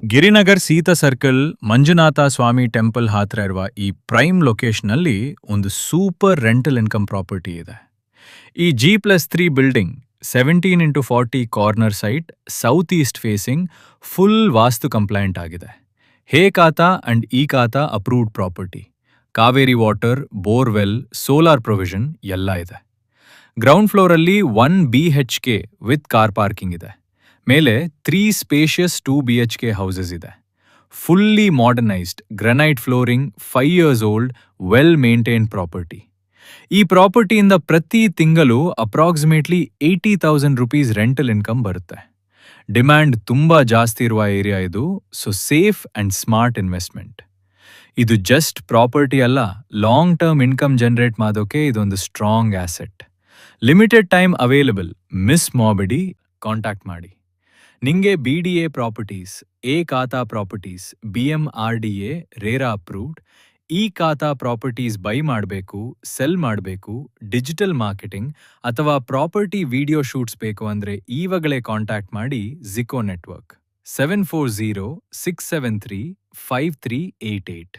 Girinagar Sita circle Manjunatha ಸ್ವಾಮಿ temple ಹತ್ರ ಇರುವ ಈ ಪ್ರೈಮ್ ಲೊಕೇಶನ್ನಲ್ಲಿ ಒಂದು ಸೂಪರ್ ರೆಂಟಲ್ ಇನ್ಕಮ್ ಪ್ರಾಪರ್ಟಿ ಇದೆ. ಈ G+3 building 17x40 corner site, south east facing, full vastu compliant ಆಗಿದೆ. A khata and E khata approved property. Kaveri water, borewell, solar provision ಎಲ್ಲ ಇದೆ. ಗ್ರೌಂಡ್ ಫ್ಲೋರಲ್ಲಿ 1 BHK ವಿತ್ ಕಾರ್ ಪಾರ್ಕಿಂಗ್ ಇದೆ. ಮೇಲೆ 3 ಸ್ಪೇಷಿಯಸ್ 2 BHK ಹೌಸಸ್ ಇದೆ. Fully modernised, granite flooring, 5 years old, well maintained property. ಈ ಪ್ರಾಪರ್ಟಿಯಿಂದ ಪ್ರತಿ ತಿಂಗಳು ಅಪ್ರಾಕ್ಸಿಮೇಟ್ಲಿ 80,000 ರುಪೀಸ್ ರೆಂಟಲ್ ಇನ್ಕಮ್ ಬರುತ್ತೆ. ಡಿಮ್ಯಾಂಡ್ ತುಂಬಾ ಜಾಸ್ತಿ ಇರುವ ಏರಿಯಾ ಇದು, so safe and smart investment. ಇದು ಜಸ್ಟ್ ಪ್ರಾಪರ್ಟಿ ಅಲ್ಲ, ಲಾಂಗ್ ಟರ್ಮ್ ಇನ್ಕಮ್ ಜನರೇಟ್ ಮಾಡೋಕೆ ಇದೊಂದು strong asset. Limited time available, miss ಮಾಡಬೇಡಿ, ಕಾಂಟ್ಯಾಕ್ಟ್ ಮಾಡಿ. ನಿಂಗೆ BDA ಪ್ರಾಪರ್ಟೀಸ್, ಎ ಖಾತಾ properties, BMRDA RERA approved, E ಖಾತಾ ಪ್ರಾಪರ್ಟೀಸ್ ಬೈ ಮಾಡಬೇಕು, ಸೆಲ್ ಮಾಡಬೇಕು, ಡಿಜಿಟಲ್ ಮಾರ್ಕೆಟಿಂಗ್ ಅಥವಾ ಪ್ರಾಪರ್ಟಿ ವಿಡಿಯೋ ಶೂಟ್ಸ್ ಬೇಕು ಅಂದ್ರೆ ಈವಾಗಲೇ ಕಾಂಟ್ಯಾಕ್ಟ್ ಮಾಡಿ ಝಿಕೋ ನೆಟ್ವರ್ಕ್ 7406735388.